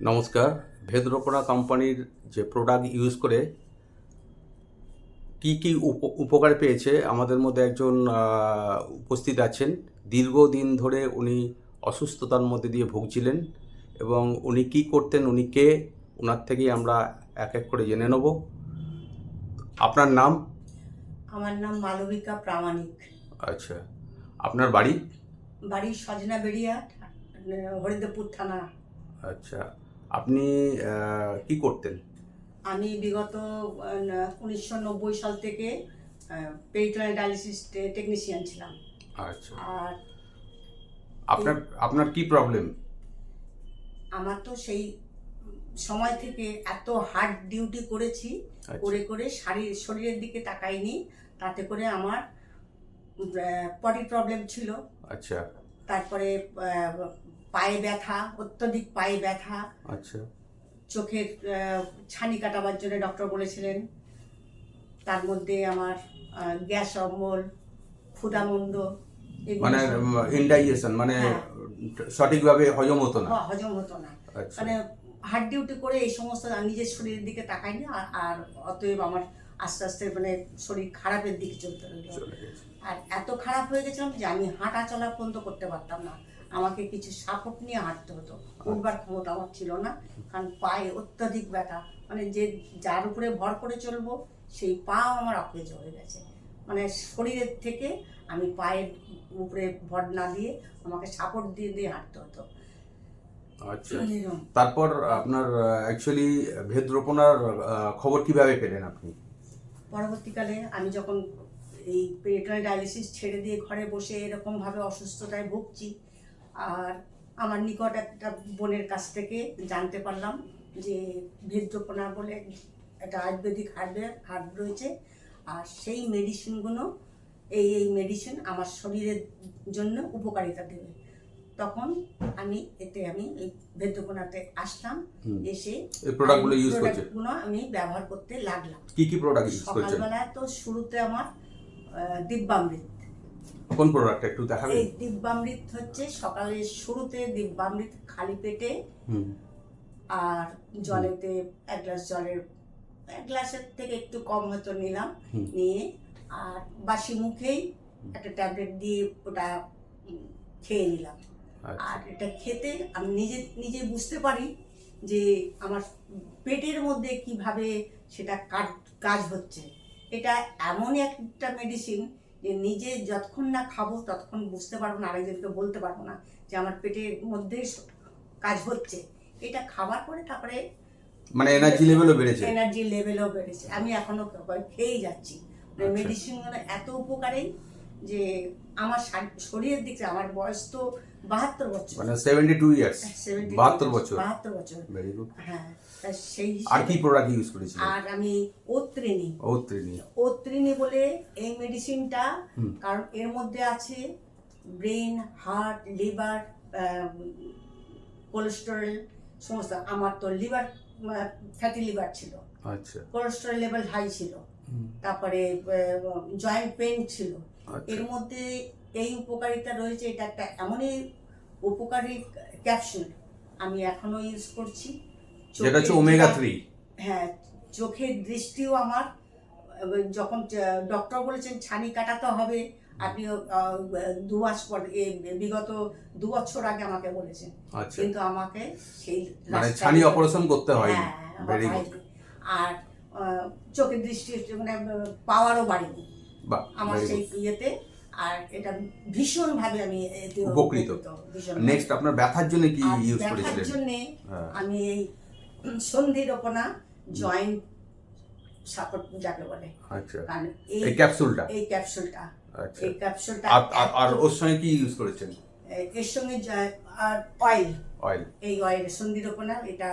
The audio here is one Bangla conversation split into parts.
নমস্কার। ভেদরপনা কোম্পানির যে প্রোডাক্ট ইউজ করে কি কি উপকার পেয়েছে আমাদের মধ্যে একজন উপস্থিত আছেন। দীর্ঘদিন ধরে উনি অসুস্থতার মধ্যে দিয়ে ভুগছিলেন এবং উনি কি করতেন, উনি কে, ওনার থেকেই আমরা এক এক করে জেনে নেব। আপনার নাম? আমার নাম মালবিকা প্রামাণিক। আচ্ছা, আপনার বাড়ি? বাড়ি সজনা বেড়িয়া, হরিদেবপুর থানা। আচ্ছা, আপনি কি করতেন? আমি বিগত 1990 সাল থেকে পেরিটোনিয়াল ডায়ালিসিস টেকনিশিয়ান ছিলাম। আচ্ছা, আর আপনার আপনার কি প্রবলেম? আমার তো সেই সময় থেকে এত হার্ড ডিউটি করেছি, করে করে শরীরের দিকে তাকাইনি। তাতে করে আমার পটি প্রবলেম ছিল। আচ্ছা, তারপরে পায়ে ব্যথা, অত্যধিক পায়ে ব্যথা। আচ্ছা, চোখের ছানি কাটাবার জন্য ডক্টর বলেছিলেন। তার মধ্যে আমার গ্যাস অম্বল, ক্ষুধামন্দ, মানে ইনডাইজেশন, মানে সঠিকভাবে হজম হতো না। হজম হতো না। আচ্ছা, মানে হার্ড ডিউটি করে এই সমস্ত নিজের শরীরের দিকে তাকাইনি। আর অতএব আমার আস্তে আস্তে মানে শরীর খারাপের দিকে চলতে লাগলো। আর এত খারাপ হয়ে গেছিলাম যে আমি হাঁটা চলা পর্যন্ত করতে পারতাম না। আমাকে কিছু সাপোর্ট নিয়ে হাঁটতে হতো। উঠবার ক্ষমতা আমার ছিল না, কারণ পায়ে অত্যাধিক ব্যথা। মানে যে যার উপরে ভর করে চলবো সেই পা আমার অকেজ হয়ে গেছে। মানে শরীরের থেকে আমি পায়ের উপরে ভর না দিয়ে আমাকে সাপোর্ট দিয়ে দিয়ে হাঁটতে হতো। আচ্ছা, তারপর আপনার অ্যাকচুয়ালি ভেদরপনার খবর কিভাবে পেলেন আপনি? পরবর্তীকালে আমি যখন এই পেরিটোনিয়াল ডায়ালিসিস ছেড়ে দিয়ে ঘরে বসে এরকমভাবে অসুস্থতায় ভুগছি, আর আমার নিকট একটা বোনের কাছ থেকে জানতে পারলাম যে ভেদরপনা বলে একটা আয়ুর্বেদিক হার্ব রয়েছে, আর সেই মেডিসিনগুলো এই মেডিসিন আমার শরীরের জন্য উপকারিতা দেবে। তখন আমি এই ভেদরপনাতে আসলাম, এসে এই প্রোডাক্টগুলো ইউজ করছেন? আমি ব্যবহার করতে লাগলাম। কি কি প্রোডাক্ট ইউজ করছেন? সকালবেলা তো শুরুতে আমার দিব্যামৃত। কোন প্রোডাক্ট একটু দেখাবেন? এই দিব্যামৃত হচ্ছে সকালের শুরুতে দিব্যামৃত খালি পেটে, আর জলেতে এক গ্লাসের থেকে একটু কম হয়তো নিলাম, নিয়ে আর বাসি মুখেই একটা ট্যাবলেট দিয়ে ওটা খেয়ে নিলাম। আর এটা খেতে আমি নিজে বুঝতে পারি যে আমার পেটের মধ্যে কিভাবে সেটা কাজ হচ্ছে। এটা এমনই একটা মেডিসিন যে নিজে যতক্ষণ না খাবো ততক্ষণ বুঝতে পারবো না, আরেকজনকে বলতে পারবো না যে আমার পেটের মধ্যে কাজ হচ্ছে। এটা খাবার পরে তারপরে মানে এনার্জি লেভেলও বেড়েছে। আমি এখনো খেয়েই যাচ্ছি। মেডিসিনগুলো এত উপকারী যে আমার শরীরের দিকে, আমার বয়স তো 72 বছর, মানে 72 ইয়ার্স, 72 বছর। Very good. হ্যাঁ, সেই আর কি প্রোডাক্ট ইউজ করেছিলেন? আর আমি ওত্রিনি বলে এই মেডিসিনটা, কারণ এর মধ্যে আছে ব্রেন, হার্ট, লিভার, কোলেস্টেরল সমস্ত। আমার তো লিভার, ফ্যাটি লিভার ছিল। আচ্ছা, কোলেস্টেরল লেভেল হাই ছিল। তারপরে জয়েন্ট পেন ছিল। এর মধ্যে এই উপকারিতা রয়েছে। এটা একটা এমনই উপকারী ক্যাপসুল, আমি এখনো ইউজ করছি। যেটা হচ্ছে ওমেগা 3। হ্যাঁ, চোখের দৃষ্টিও আমার, যখন ডক্টর বলেছেন ছানি কাটাতে হবে, আপনি 2 মাস পর, বিগত 2 বছর আগে আমাকে বলেছেন, কিন্তু আমাকে সেই মানে ছানি অপারেশন করতে হয়। Very good. আর চোখের দৃষ্টি মানে পাওয়ারও বাড়েনি আমার সেই ইয়েতে। আর এটা ভীষণ ভাবে আমি উপকৃত। নেক্সট আপনার ব্যথার জন্য কি ইউজ করেছিলেন? ব্যথার জন্য আমি এই সন্ধিরপনা জয়েন্ট সাপোর্ট যাকে বলে, আচ্ছা, এই ক্যাপসুলটা আচ্ছা, এই ক্যাপসুলটা আর ওর সঙ্গে কি ইউজ করেছেন? এর সঙ্গে আর অয়েল, এই অয়েল সন্ধিরপনা, এটা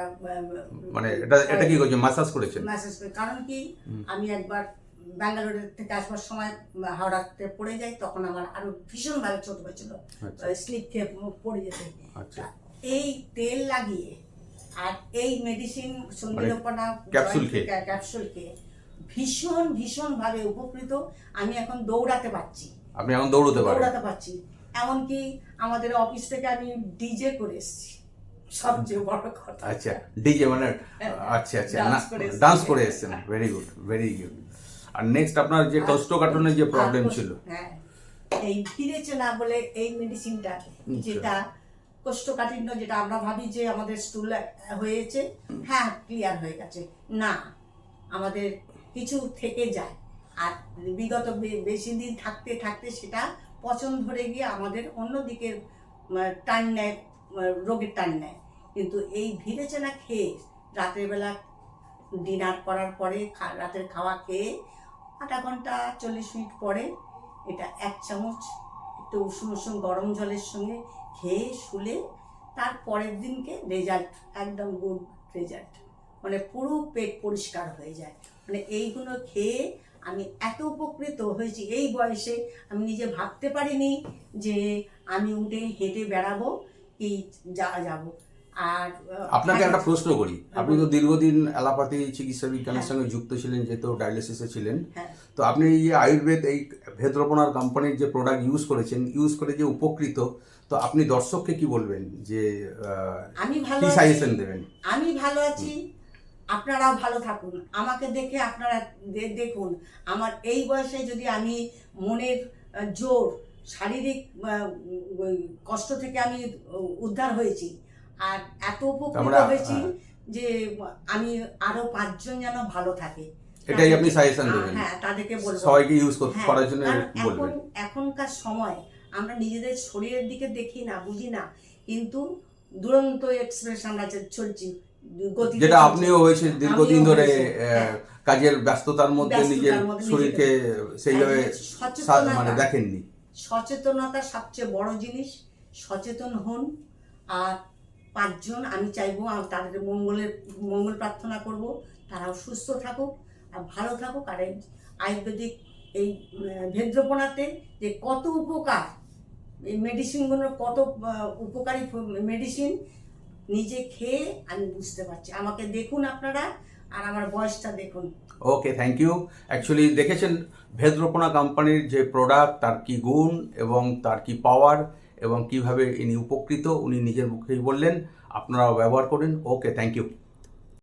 মানে এটা কি করেছেন? মাসাজ করেছেন? মাসাজ করে। কারণ কি, আমি একবার ব্যাঙ্গালোর থেকে আসবার সময় হাওড়াতে পড়ে যাই, তখন আমার আরো ভীষণ ভালো চোট হয়েছিল, স্লিপ খেয়ে পড়ে যেতে। এই তেল লাগিয়ে আর এই মেডিসিন সন্ধিরপনা ক্যাপসুল খেয়ে ভীষণ ভাবে উপকৃত। আমি এখন দৌড়াতে পারছি। আপনি এখন দৌড়াতে পারছি। এমনকি আমাদের অফিস থেকে আমি ডিজে করে এসেছি। সবচেয়ে বড় কথা। আচ্ছা, ডিজে মানে আচ্ছা আচ্ছা, না ডান্স করে এসেছেন, ভেরি গুড ভেরি গুড। আর নেক্সট আপনার যে কোষ্ঠকাঠিন্যের যে প্রবলেম ছিল, হ্যাঁ, এই ভিরেচনা বলে এই মেডিসিনটা, যেটা কোষ্ঠকাঠিন্য, যেটা আমরা ভাবি যে আমাদের স্টুল হয়েছে, হ্যাঁ ক্লিয়ার হয়ে গেছে, না, আমাদের কিছু থেকে যায়। আর বিগত বেশি দিন থাকতে থাকতে সেটা পচন ধরে গিয়ে আমাদের অন্যদিকে টান নেয়, রোগের টান নেয়। কিন্তু এই ভিরেচনা খেয়ে রাতের বেলা ডিনার করার পরে রাতের খাওয়া খেয়ে আধা ঘন্টা 40 মিনিট পরে এটা 1 চামচ একটু উষুম উষুম গরম জলের সঙ্গে খেয়ে শুলে তার পরের দিনকে রেজাল্ট একদম গুড রেজাল্ট, মানে পুরো পেট পরিষ্কার হয়ে যায়। মানে এইগুলো খেয়ে আমি এত উপকৃত হয়েছি এই বয়সে, আমি নিজে ভাবতে পারিনি যে আমি উঠে হেঁটে বেড়াবো কি যাবো। আর আপনাকে একটা প্রশ্ন করি, আপনি তো দীর্ঘদিন অ্যালোপ্যাথি চিকিৎসা বিজ্ঞানের সঙ্গে যুক্ত ছিলেন, যেহেতু ডায়ালিসিসে ছিলেন, তো আপনি এই যে আয়ুর্বেদ এই ভেদ্রপনার কোম্পানির যে প্রোডাক্ট ইউজ করেছেন, ইউজ করে যে উপকৃত, তো আপনি দর্শককে কি বলবেন, যে আমি ভালো কি সাজেশন দেবেন? আমি ভালো আছি, আপনারাও ভালো থাকুন। আমাকে দেখে আপনারা দেখুন, আমার এই বয়সে যদি আমি মনের জোর, শারীরিক কষ্ট থেকে আমি উদ্ধার হয়েছি, আর এত উপকৃত হয়েছি যে আমি আরো 5 জন যেন ভালো থাকে, এটাই আপনি সাজেশন দেবেন? হ্যাঁ, তাদেরকে বলবো সবাইকে ইউজ করার জন্য বলবেন। এখনকার সময় আমরা নিজেদের শরীরের দিকে দেখি না, বুঝি না, কিন্তু দুরন্ত এক্সপ্রেস আমরা চলছি, যেটা আপনিও হয়েছে দীর্ঘদিন ধরে কাজের ব্যস্ততার মধ্যে নিজের শরীরকে সেইভাবে মানে দেখেননি। সচেতনতা সবচেয়ে বড় জিনিস, সচেতন হন। আর 5 জন আমি চাইবো তাদের মঙ্গল প্রার্থনা করব, তারাও সুস্থ থাকুক আর ভালো থাকুক। আর এই আয়ুর্বেদিক এই ভেদ্রপনাতে যে কত উপকার, এই মেডিসিনগুলোর কত উপকারী মেডিসিন নিজে খেয়ে আমি বুঝতে পারছি। আমাকে দেখুন আপনারা, আর আমার বয়সটা দেখুন। ওকে, থ্যাংক ইউ। অ্যাকচুয়ালি দেখেছেন ভেদ্রপনা কোম্পানির যে প্রোডাক্ট, তার কি গুণ এবং তার কি পাওয়ার এবং কিভাবে ইনি উপকৃত, উনি নিজের মুখেই বললেন, আপনারাও ব্যবহার করেন। ওকে, থ্যাংক ইউ।